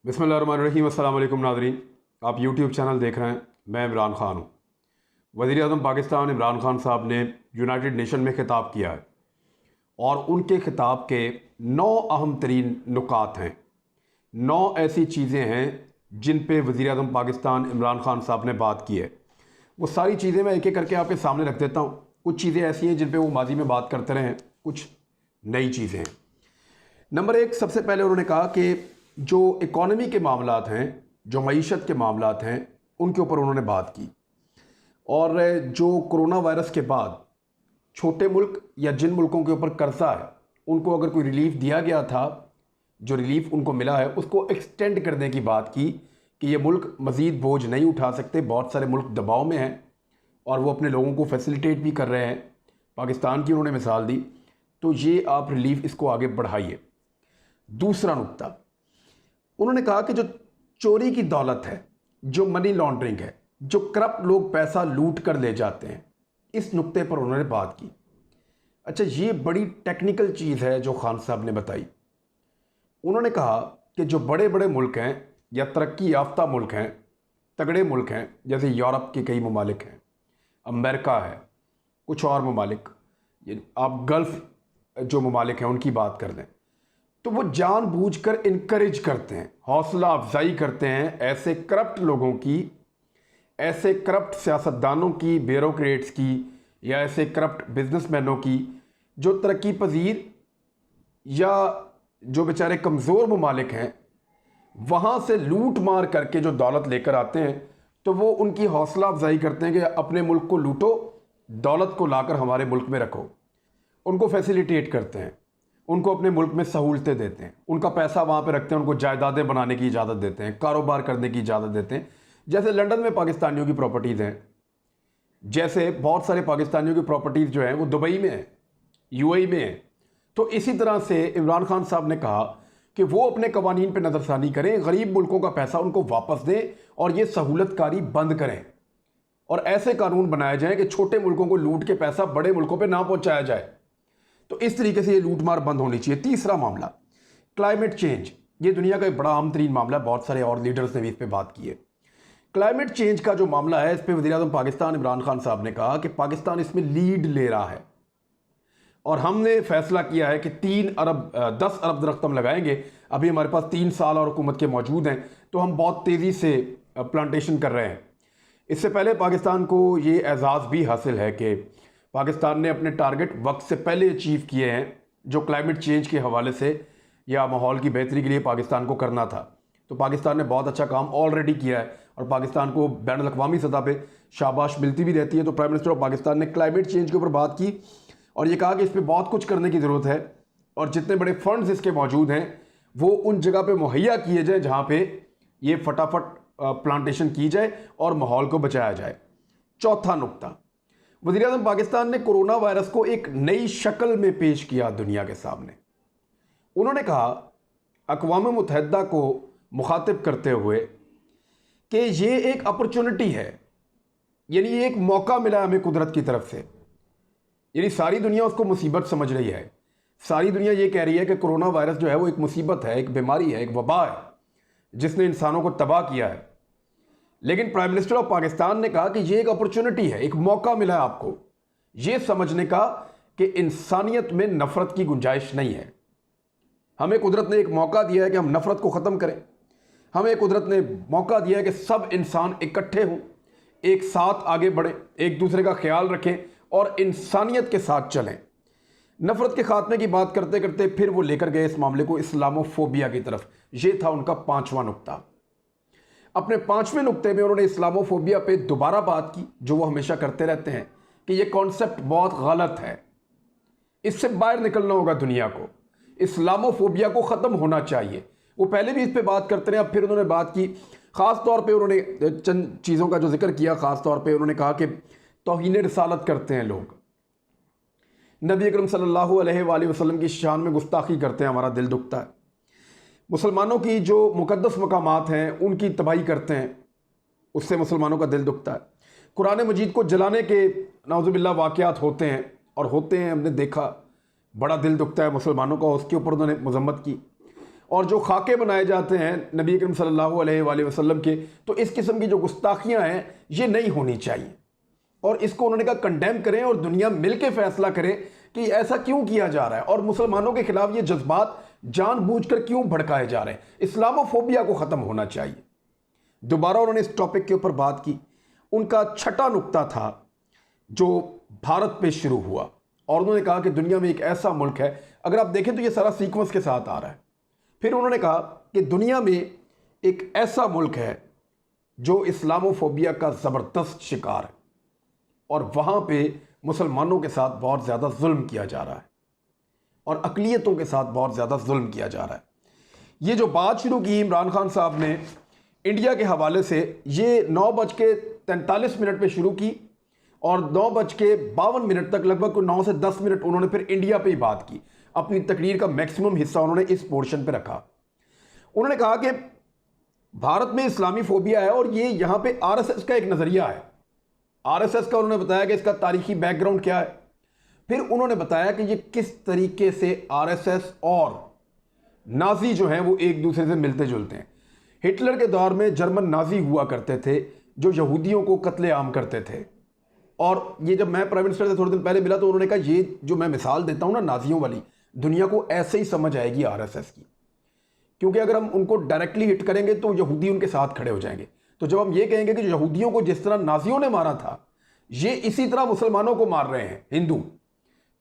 बिस्मिल्लाहिर्रहमानिर्रहीम। अस्सलाम वालेकुम नाज़रीन, आप यूट्यूब चैनल देख रहे हैं। मैं इमरान ख़ान हूँ। वज़ीर-ए-आज़म पाकिस्तान इमरान ख़ान साहब ने यूनाइटेड नेशन में ख़िताब किया है और उनके ख़िताब के 9 अहम तरीन नुकात हैं। 9 ऐसी चीज़ें हैं जिन पे वज़ीर-ए-आज़म पाकिस्तान इमरान ख़ान साहब ने बात की है। वो सारी चीज़ें मैं एक एक करके आपके सामने रख देता हूँ। कुछ चीज़ें ऐसी हैं जिन पे वो माजी में बात करते रहे हैं, कुछ नई चीज़ें हैं। नंबर 1, सबसे पहले उन्होंने कहा कि जो इकॉनमी के मामलात हैं, जो मईशत के मामलात हैं, उनके ऊपर उन्होंने बात की। और जो कोरोना वायरस के बाद छोटे मुल्क या जिन मुल्कों के ऊपर कर्जा है, उनको अगर कोई रिलीफ दिया गया था, जो रिलीफ उनको मिला है उसको एक्सटेंड करने की बात की कि ये मुल्क मज़ीद बोझ नहीं उठा सकते। बहुत सारे मुल्क दबाव में हैं और वो अपने लोगों को फैसिलिटेट भी कर रहे हैं। पाकिस्तान की उन्होंने मिसाल दी, तो ये आप रिलीफ इसको आगे बढ़ाइए। दूसरा नुक्ता, उन्होंने कहा कि जो चोरी की दौलत है, जो मनी लॉन्ड्रिंग है, जो करप्ट लोग पैसा लूट कर ले जाते हैं, इस नुक्ते पर उन्होंने बात की। अच्छा, ये बड़ी टेक्निकल चीज़ है जो खान साहब ने बताई। उन्होंने कहा कि जो बड़े बड़े मुल्क हैं या तरक्की याफ्ता मुल्क हैं, तगड़े मुल्क हैं, जैसे यूरोप के कई ममालिक हैं, अमेरिका है, कुछ और ममालिक, आप गल्फ़ जो ममालिक हैं उनकी बात कर लें, तो वो जानबूझकर इनकरेज करते हैं, हौसला अफजाई करते हैं ऐसे करप्ट लोगों की, ऐसे करप्ट सियासतदानों की, ब्यूरोक्रेट्स की, या ऐसे करप्ट बिजनेसमैनों की जो तरक्की पजीर या जो बेचारे कमज़ोर ममालिक हैं, वहाँ से लूट मार करके जो दौलत लेकर आते हैं, तो वो उनकी हौसला अफजाई करते हैं कि अपने मुल्क को लूटो, दौलत को लाकर हमारे मुल्क में रखो। उनको फैसिलिटेट करते हैं, उनको अपने मुल्क में सहूलतें देते हैं, उनका पैसा वहाँ पे रखते हैं, उनको जायदादें बनाने की इजाज़त देते हैं, कारोबार करने की इजाज़त देते हैं। जैसे लंदन में पाकिस्तानियों की प्रॉपर्टीज़ हैं, जैसे बहुत सारे पाकिस्तानियों की प्रॉपर्टीज़ जो हैं वो दुबई में हैं, यूएई में हैं। तो इसी तरह से इमरान खान साहब ने कहा कि वो अपने कवानीन पर नज़रसानी करें, गरीब मुल्कों का पैसा उनको वापस दें और ये सहूलतकारी बंद करें और ऐसे कानून बनाए जाएँ कि छोटे मुल्कों को लूट के पैसा बड़े मुल्कों पर ना पहुँचाया जाए। तो इस तरीके से ये लूटमार बंद होनी चाहिए। तीसरा मामला, क्लाइमेट चेंज। ये दुनिया का एक बड़ा अहम तरीन मामला है, बहुत सारे और लीडर्स ने भी इस पर बात की है। क्लाइमेट चेंज का जो मामला है, इस पर वज़ीर-ए-आज़म पाकिस्तान इमरान खान साहब ने कहा कि पाकिस्तान इसमें लीड ले रहा है और हमने फैसला किया है कि 10 अरब दरख्त हम लगाएंगे। अभी हमारे पास 3 साल और हुकूमत के मौजूद हैं, तो हम बहुत तेज़ी से प्लांटेशन कर रहे हैं। इससे पहले पाकिस्तान को ये एजाज़ भी हासिल है कि पाकिस्तान ने अपने टारगेट वक्त से पहले अचीव किए हैं, जो क्लाइमेट चेंज के हवाले से या माहौल की बेहतरी के लिए पाकिस्तान को करना था। तो पाकिस्तान ने बहुत अच्छा काम ऑलरेडी किया है और पाकिस्तान को बैनुल अक़वामी सतह पे शाबाश मिलती भी रहती है। तो प्राइम मिनिस्टर ऑफ पाकिस्तान ने क्लाइमेट चेंज के ऊपर बात की और ये कहा कि इस पर बहुत कुछ करने की ज़रूरत है और जितने बड़े फंड्स इसके मौजूद हैं वो उन जगह पर मुहैया किए जाए जहाँ पर ये फटाफट प्लांटेशन की जाए और माहौल को बचाया जाए। चौथा नुक्ता, वज़ीर-ए-आज़म पाकिस्तान ने कोरोना वायरस को एक नई शक्ल में पेश किया दुनिया के सामने। उन्होंने कहा अक़वाम मुत्तहिदा को मुखातिब करते हुए कि ये एक अपॉर्चुनिटी है, यानी ये एक मौका मिला हमें कुदरत की तरफ से। यानी सारी दुनिया उसको मुसीबत समझ रही है, सारी दुनिया ये कह रही है कि कोरोना वायरस जो है वो एक मुसीबत है, एक बीमारी है, एक वबा है जिसने इंसानों को तबाह किया है। लेकिन प्राइम मिनिस्टर ऑफ पाकिस्तान ने कहा कि ये एक अपॉर्चुनिटी है, एक मौका मिला है आपको ये समझने का कि इंसानियत में नफरत की गुंजाइश नहीं है। हमें कुदरत ने एक मौका दिया है कि हम नफरत को ख़त्म करें। हमें कुदरत ने मौका दिया है कि सब इंसान इकट्ठे हों, एक साथ आगे बढ़ें, एक दूसरे का ख्याल रखें और इंसानियत के साथ चलें। नफरत के खात्मे की बात करते करते फिर वो लेकर गए इस मामले को इस्लामोफोबिया की तरफ। ये था उनका 5वां नुक्ता। अपने 5वें नुक्ते में उन्होंने इस्लामोफोबिया पे दोबारा बात की, जो वो हमेशा करते रहते हैं कि ये कॉन्सेप्ट बहुत गलत है, इससे बाहर निकलना होगा दुनिया को, इस्लामोफोबिया को ख़त्म होना चाहिए। वो पहले भी इस पे बात करते रहे, अब फिर उन्होंने बात की। ख़ास तौर पे उन्होंने चंद चीज़ों का जो जिक्र किया, ख़ास तौर पे उन्होंने कहा कि तौहीन रिसालत करते हैं लोग, नबी अकरम सल्लल्लाहु अलैहि वसल्लम की शान में गुस्ताखी करते हैं, हमारा दिल दुखता है। मुसलमानों की जो मुकद्दस मकामात हैं उनकी तबाही करते हैं, उससे मुसलमानों का दिल दुखता है। कुरान मजीद को जलाने के नाउज़ुबिल्लाह वाक़यात होते हैं और होते हैं, हमने देखा, बड़ा दिल दुखता है मुसलमानों का, उसके ऊपर उन्होंने मज़म्मत की। और जो खाके बनाए जाते हैं नबी करीम सल्लल्लाहु अलैहि वसल्लम के, तो इस किस्म की जो गुस्ताखियाँ हैं ये नहीं होनी चाहिए। और इसको उन्होंने कहा कंडेम करें और दुनिया मिलकर फैसला करे कि ऐसा क्यों किया जा रहा है और मुसलमानों के खिलाफ ये जज्बात जानबूझकर क्यों भड़काए जा रहे हैं। इस्लामोफोबिया को ख़त्म होना चाहिए। दोबारा उन्होंने इस टॉपिक के ऊपर बात की। उनका छठा नुक्ता था जो भारत पे शुरू हुआ, और उन्होंने कहा कि दुनिया में एक ऐसा मुल्क है, अगर आप देखें तो ये सारा सीक्वेंस के साथ आ रहा है। फिर उन्होंने कहा कि दुनिया में एक ऐसा मुल्क है जो इस्लामोफोबिया का ज़बरदस्त शिकार है और वहाँ पे मुसलमानों के साथ बहुत ज़्यादा जुल्म किया जा रहा है और अक़लियतों के साथ बहुत ज़्यादा जुल्म किया जा रहा है। ये जो बात शुरू की इमरान खान साहब ने इंडिया के हवाले से, ये 9:43 पे शुरू की और 9:52 तक, लगभग 9 से 10 मिनट उन्होंने फिर इंडिया पे ही बात की। अपनी तकरीर का मैक्सिमम हिस्सा उन्होंने इस पोर्शन पे रखा। उन्होंने कहा कि भारत में इस्लामी फोबिया है और ये यहाँ पे आरएसएस का एक नज़रिया है। आरएसएस का उन्होंने बताया कि इसका तारीखी बैकग्राउंड क्या है। फिर उन्होंने बताया कि ये किस तरीके से आरएसएस और नाजी जो हैं वो एक दूसरे से मिलते जुलते हैं। हिटलर के दौर में जर्मन नाजी हुआ करते थे जो यहूदियों को कत्लेआम करते थे। और ये जब मैं प्राइम मिनिस्टर से थोड़े दिन पहले मिला तो उन्होंने कहा ये जो मैं मिसाल देता हूँ ना नाजियों वाली, दुनिया को ऐसे ही समझ आएगी आरएसएस की, क्योंकि अगर हम उनको डायरेक्टली हिट करेंगे तो यहूदी उनके साथ खड़े हो जाएंगे। तो जब हम ये कहेंगे कि यहूदियों को जिस तरह नाजियों ने मारा था ये इसी तरह मुसलमानों को मार रहे हैं हिंदू,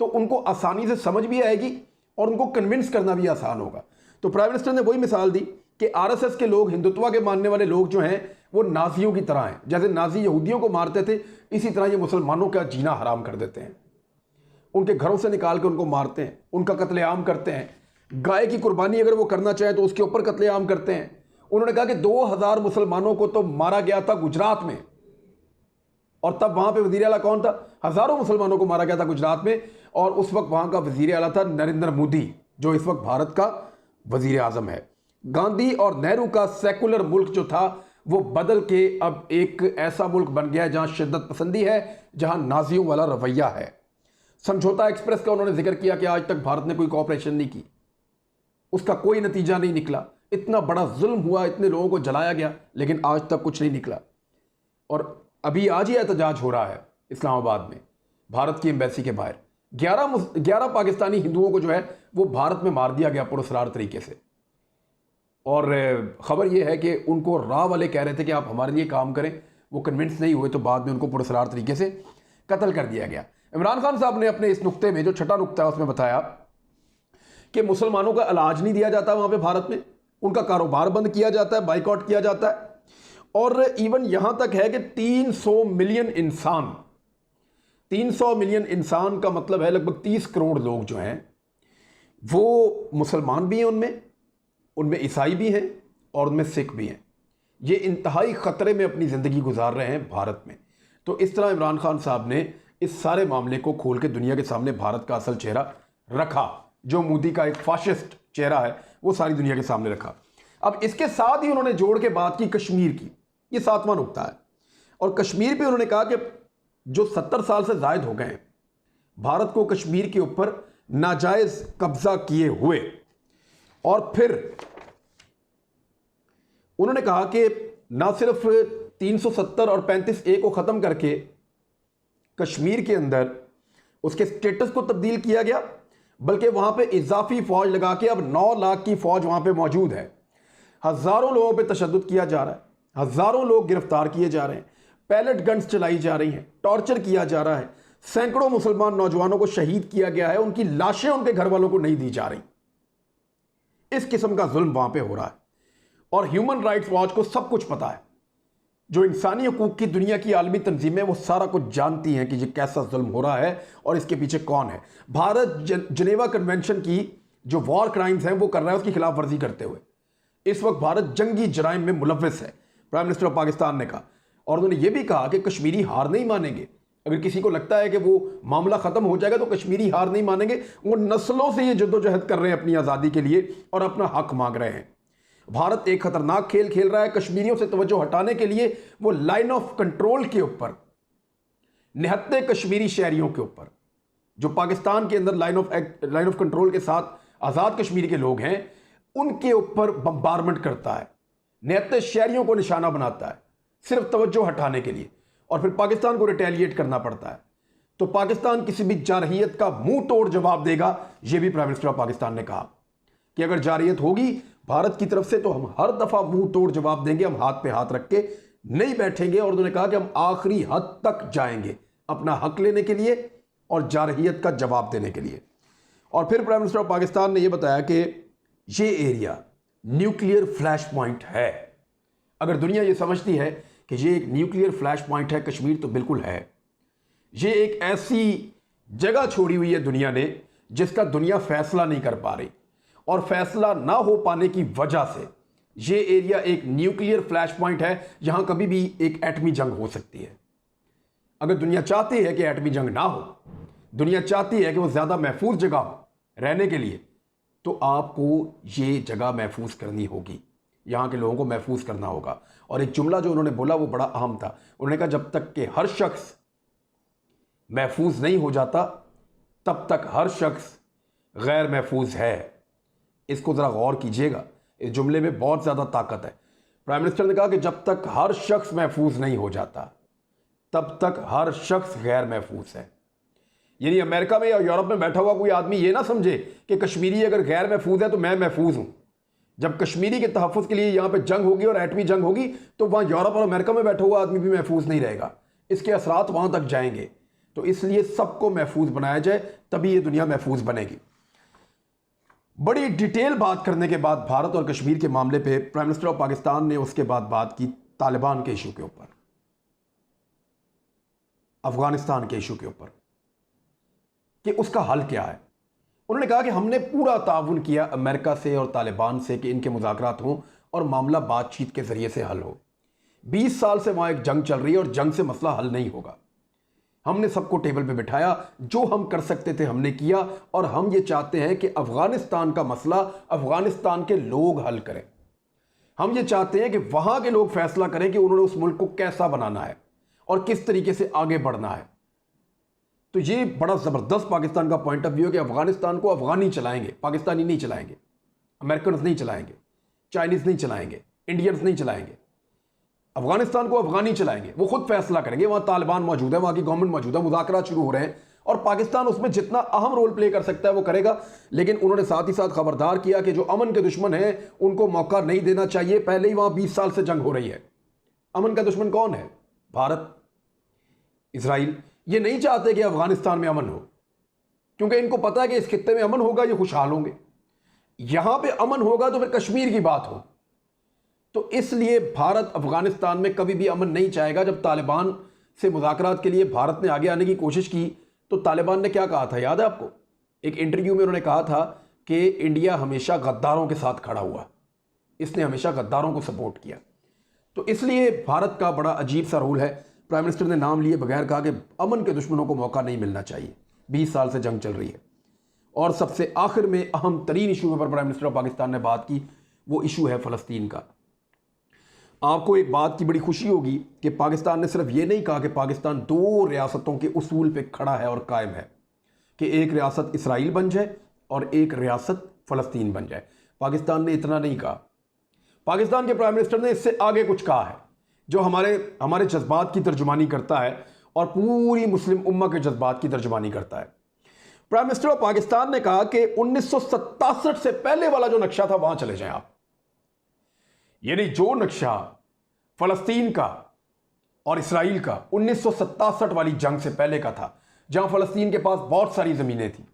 तो उनको आसानी से समझ भी आएगी और उनको कन्विंस करना भी आसान होगा। तो प्राइम मिनिस्टर ने वही मिसाल दी कि आरएसएस के लोग, हिंदुत्व के मानने वाले लोग जो हैं वो नाजियों की तरह हैं। जैसे नाजी यहूदियों को मारते थे, इसी तरह ये मुसलमानों का जीना हराम कर देते हैं, उनके घरों से निकाल के उनको मारते हैं, उनका कत्लेआम करते हैं। गाय की कुर्बानी अगर वो करना चाहे तो उसके ऊपर कत्लेआम करते हैं। उन्होंने कहा कि 2000 मुसलमानों को तो मारा गया था गुजरात में, और तब वहां पे वजीर आला कौन था? हजारों मुसलमानों को मारा गया था गुजरात में, और उस वक्त वहां का वजीर आला था नरेंद्र मोदी, जो इस वक्त भारत का वजीर आजम है। गांधी और नेहरू का सेकुलर मुल्क जो था वो बदल के अब एक ऐसा मुल्क बन गया है जहां शिद्दत पसंदी है, जहां नाजियों वाला रवैया है। समझौता एक्सप्रेस का उन्होंने जिक्र किया कि आज तक भारत ने कोई कोऑपरेशन नहीं की, उसका कोई नतीजा नहीं निकला। इतना बड़ा जुल्म हुआ, इतने लोगों को जलाया गया, लेकिन आज तक कुछ नहीं निकला। और अभी आज ही एहतजाज हो रहा है इस्लामाबाद में भारत की एम्बेसी के बाहर। 11 पाकिस्तानी हिंदुओं को जो है वो भारत में मार दिया गया पुरस्कार तरीके से। और ख़बर यह है कि उनको राह वाले कह रहे थे कि आप हमारे लिए काम करें, वो कन्विंस नहीं हुए तो बाद में उनको पुरस्कार तरीके से कत्ल कर दिया गया। इमरान खान साहब ने अपने इस नुक्ते में, जो छठा नुक्ता है, उसमें बताया कि मुसलमानों का इलाज नहीं दिया जाता वहाँ पे भारत में, उनका कारोबार बंद किया जाता है, बाइकआउट किया जाता है। और इवन यहाँ तक है कि 300 मिलियन इंसान, 300 मिलियन इंसान का मतलब है लगभग 30 करोड़ लोग जो हैं वो मुसलमान भी हैं, उनमें ईसाई भी हैं और उनमें सिख भी हैं। ये इंतहाई ख़तरे में अपनी ज़िंदगी गुजार रहे हैं भारत में। तो इस तरह इमरान खान साहब ने इस सारे मामले को खोल के दुनिया के सामने भारत का असल चेहरा रखा, जो मोदी का एक फाशिस्ट चेहरा है वो सारी दुनिया के सामने रखा। अब इसके साथ ही उन्होंने जोड़ के बात की कश्मीर की, ये 7वां नुक्ता है। और कश्मीर पे उन्होंने कहा कि जो 70 साल से ज़ायद हो गए हैं भारत को कश्मीर के ऊपर नाजायज़ कब्जा किए हुए, और फिर उन्होंने कहा कि ना सिर्फ 370 और 35A को ख़त्म करके कश्मीर के अंदर उसके स्टेटस को तब्दील किया गया, बल्कि वहां पे इजाफी फौज लगा के अब 9 लाख की फौज वहां पे मौजूद है। हज़ारों लोगों पे तशद्दुद किया जा रहा है, हज़ारों लोग गिरफ्तार किए जा रहे हैं, पैलेट गन्स चलाई जा रही हैं, टॉर्चर किया जा रहा है, सैकड़ों मुसलमान नौजवानों को शहीद किया गया है, उनकी लाशें उनके घर वालों को नहीं दी जा रही। इस किस्म का जुल्म वहां पे हो रहा है और ह्यूमन राइट्स वॉच को सब कुछ पता है। जो इंसानी हकूक की दुनिया की आलमी तंजीमें वो सारा कुछ जानती हैं कि ये कैसा जुल्म हो रहा है और इसके पीछे कौन है। भारत जनेवा कन्वेंशन की जो वॉर क्राइम्स हैं वो कर रहा है, उसकी खिलाफ वर्जी करते हुए इस वक्त भारत जंगी जराइम में मुलव्वस है, प्राइम मिनिस्टर ऑफ पाकिस्तान ने कहा। और उन्होंने ये भी कहा कि कश्मीरी हार नहीं मानेंगे। अगर किसी को लगता है कि वो मामला ख़त्म हो जाएगा तो कश्मीरी हार नहीं मानेंगे। वो नस्लों से ये जद्दोजहद कर रहे हैं अपनी आज़ादी के लिए और अपना हक मांग रहे हैं। भारत एक खतरनाक खेल खेल रहा है कश्मीरियों से तवज्जो हटाने के लिए। वो लाइन ऑफ कंट्रोल के ऊपर, निहत्ते कश्मीरी शहरियों के ऊपर, जो पाकिस्तान के अंदर लाइन ऑफ कंट्रोल के साथ आज़ाद कश्मीर के लोग हैं, उनके ऊपर बम्बारमेंट करता है, निहत्ते शहरियों को निशाना बनाता है सिर्फ तवज्जो हटाने के लिए, और फिर पाकिस्तान को रिटेलिएट करना पड़ता है, तो पाकिस्तान किसी भी जारहियत का मुंह तोड़ जवाब देगा। यह भी प्राइम मिनिस्टर ऑफ पाकिस्तान ने कहा कि अगर जारहियत होगी भारत की तरफ से तो हम हर दफा मुंह तोड़ जवाब देंगे, हम हाथ पे हाथ रख के नहीं बैठेंगे, और उन्होंने कहा कि हम आखिरी हद तक जाएंगे अपना हक लेने के लिए और जारहियत का जवाब देने के लिए। और फिर प्राइम मिनिस्टर ऑफ पाकिस्तान ने यह बताया कि ये एरिया न्यूक्लियर फ्लैश पॉइंट है। अगर दुनिया ये समझती है कि ये एक न्यूक्लियर फ्लैश पॉइंट है कश्मीर, तो बिल्कुल है। ये एक ऐसी जगह छोड़ी हुई है दुनिया ने जिसका दुनिया फैसला नहीं कर पा रही, और फैसला ना हो पाने की वजह से ये एरिया एक न्यूक्लियर फ्लैश पॉइंट है जहां कभी भी एक एटमी जंग हो सकती है। अगर दुनिया चाहती है कि एटमी जंग ना हो, दुनिया चाहती है कि वो ज़्यादा महफूज जगह हो रहने के लिए, तो आपको ये जगह महफूज करनी होगी, यहाँ के लोगों को महफूज करना होगा। और एक जुमला जो उन्होंने बोला वो बड़ा अहम था। उन्होंने कहा जब तक कि हर शख्स महफूज नहीं हो जाता तब तक हर शख्स गैर महफूज है। इसको ज़रा गौर कीजिएगा, इस जुमले में बहुत ज़्यादा ताकत है। प्राइम मिनिस्टर ने कहा कि जब तक हर शख्स महफूज नहीं हो जाता तब तक हर शख्स गैर महफूज है। यानी अमेरिका में या यूरोप में बैठा हुआ कोई आदमी ये ना समझे कि कश्मीरी अगर गैर महफूज है तो मैं महफूज हूं। जब कश्मीरी के तहफ़्फ़ुज़ के लिए यहां पे जंग होगी और एटमी जंग होगी तो वहां यूरोप और अमेरिका में बैठा हुआ आदमी भी महफूज नहीं रहेगा, इसके असरात वहां तक जाएंगे। तो इसलिए सबको महफूज बनाया जाए, तभी ये दुनिया महफूज बनेगी। बड़ी डिटेल बात करने के बाद भारत और कश्मीर के मामले पे प्राइम मिनिस्टर ऑफ पाकिस्तान ने उसके बाद बात की तालिबान के इशू के ऊपर, अफगानिस्तान के इशू के ऊपर, कि उसका हल क्या है। उन्होंने कहा कि हमने पूरा ताउन किया अमेरिका से और तालिबान से कि इनके मुज़ाकरात हों और मामला बातचीत के ज़रिए से हल हो। 20 साल से वहाँ एक जंग चल रही है और जंग से मसला हल नहीं होगा। हमने सबको टेबल पे बिठाया, जो हम कर सकते थे हमने किया, और हम ये चाहते हैं कि अफ़गानिस्तान का मसला अफ़गानिस्तान के लोग हल करें। हम ये चाहते हैं कि वहाँ के लोग फैसला करें कि उन्होंने उस मुल्क को कैसा बनाना है और किस तरीके से आगे बढ़ना है। तो ये बड़ा ज़बरदस्त पाकिस्तान का पॉइंट ऑफ व्यू है कि अफगानिस्तान को अफगानी चलाएंगे, पाकिस्तानी नहीं चलाएंगे, अमेरिकन नहीं चलाएंगे, चाइनीज़ नहीं चलाएंगे, इंडियंस नहीं चलाएंगे। अफगानिस्तान को अफगानी चलाएंगे, वो खुद फैसला करेंगे। वहाँ तालिबान मौजूद है, वहाँ की गवर्नमेंट मौजूद है, मुज़ाकरात शुरू हो रहे हैं और पाकिस्तान उसमें जितना अहम रोल प्ले कर सकता है वो करेगा। लेकिन उन्होंने साथ ही साथ खबरदार किया कि जो अमन के दुश्मन हैं उनको मौका नहीं देना चाहिए। पहले ही वहाँ 20 साल से जंग हो रही है। अमन का दुश्मन कौन है? भारत, इसराइल। ये नहीं चाहते कि अफगानिस्तान में अमन हो, क्योंकि इनको पता है कि इस खित्ते में अमन होगा ये खुशहाल होंगे, यहां पे अमन होगा तो फिर कश्मीर की बात हो। तो इसलिए भारत अफगानिस्तान में कभी भी अमन नहीं चाहेगा। जब तालिबान से मुज़ाकरात के लिए भारत ने आगे आने की कोशिश की तो तालिबान ने क्या कहा था, याद है आपको? एक इंटरव्यू में उन्होंने कहा था कि इंडिया हमेशा गद्दारों के साथ खड़ा हुआ, इसने हमेशा गद्दारों को सपोर्ट किया। तो इसलिए भारत का बड़ा अजीब सा रूल है। प्राइम मिनिस्टर ने नाम लिए बगैर कहा कि अमन के दुश्मनों को मौका नहीं मिलना चाहिए, 20 साल से जंग चल रही है। और सबसे आखिर में अहम तरीन इशू पर प्राइम मिनिस्टर ऑफ पाकिस्तान ने बात की, वो इशू है फ़लस्तीन का। आपको एक बात की बड़ी खुशी होगी कि पाकिस्तान ने सिर्फ ये नहीं कहा कि पाकिस्तान 2 रियासतों के उसूल पे खड़ा है और कायम है कि एक रियासत इसराइल बन जाए और एक रियासत फ़लस्तीन बन जाए। पाकिस्तान ने इतना नहीं कहा। पाकिस्तान के प्राइम मिनिस्टर ने इससे आगे कुछ कहा है जो हमारे जज्बात की तर्जुमानी करता है और पूरी मुस्लिम उम्मा के जज्बात की तर्जुमानी करता है। प्राइम मिनिस्टर ऑफ पाकिस्तान ने कहा कि 1967 से पहले वाला जो नक्शा था वहां चले जाएं आप। यानी जो नक्शा फ़लस्तीन का और इसराइल का 1967 वाली जंग से पहले का था, जहां फ़लस्तीन के पास बहुत सारी ज़मीनें थी,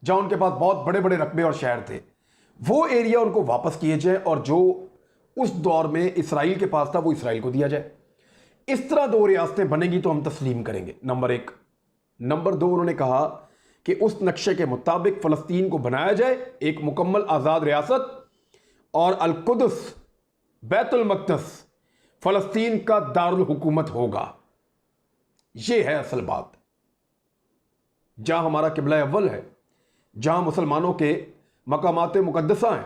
जहां उनके पास बहुत बड़े बड़े रकबे और शहर थे, वो एरिया उनको वापस किए जाए और जो उस दौर में इसराइल के पास था वो इसराइल को दिया जाए। इस तरह 2 रियासतें बनेगी तो हम तस्लीम करेंगे, नंबर 1। नंबर 2, उन्होंने कहा कि उस नक्शे के मुताबिक फ़लस्तीन को बनाया जाए एक मुकम्मल आज़ाद रियासत और अल-कुद्स, बैतुल मक़दस फ़लस्तीन का दारुल हुकूमत होगा। यह है असल बात। जहां हमारा किबला अव्वल है, जहां मुसलमानों के मकामात मुक़द्दसा हैं,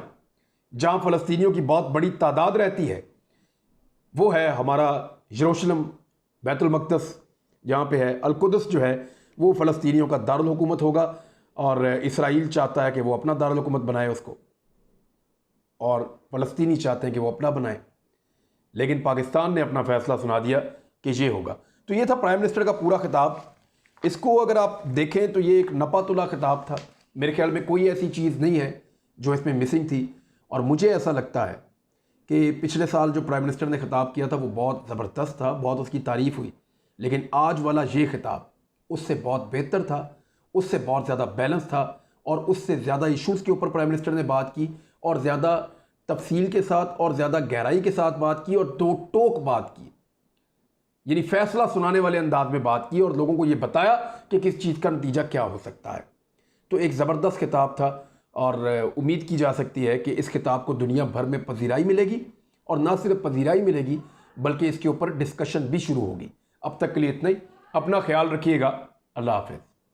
जहां फ़लस्तीनियों की बहुत बड़ी तादाद रहती है, वो है हमारा यरूशलेम, बैतुल मक़दस जहाँ पे है। अल-कुद्स जो है वो फ़लस्तीनियों का दारुल हुकूमत होगा और इसराइल चाहता है कि वो अपना दारुल हुकूमत बनाए उसको। और फ़लस्तीनी चाहते हैं कि वो अपना बनाए, लेकिन पाकिस्तान ने अपना फ़ैसला सुना दिया कि ये होगा। तो ये था प्राइम मिनिस्टर का पूरा खिताब। इसको अगर आप देखें तो ये एक नपातुला खिताब था। मेरे ख्याल में कोई ऐसी चीज़ नहीं है जो इसमें मिसिंग थी। और मुझे ऐसा लगता है कि पिछले साल जो प्राइम मिनिस्टर ने खिताब किया था वो बहुत ज़बरदस्त था, बहुत उसकी तारीफ़ हुई, लेकिन आज वाला ये खिताब उससे बहुत बेहतर था, उससे बहुत ज़्यादा बैलेंस था और उससे ज़्यादा इश्यूज़ के ऊपर प्राइम मिनिस्टर ने बात की और ज़्यादा तफसील के साथ और ज़्यादा गहराई के साथ बात की और दो टोक बात की, यानी फ़ैसला सुनाने वाले अंदाज में बात की और लोगों को ये बताया कि किस चीज़ का नतीजा क्या हो सकता है। तो एक ज़बरदस्त किताब था और उम्मीद की जा सकती है कि इस किताब को दुनिया भर में पजीराई मिलेगी और ना सिर्फ पजीराई मिलेगी बल्कि इसके ऊपर डिस्कशन भी शुरू होगी। अब तक के लिए इतना ही। अपना ख्याल रखिएगा। अल्लाह हाफ़िज़।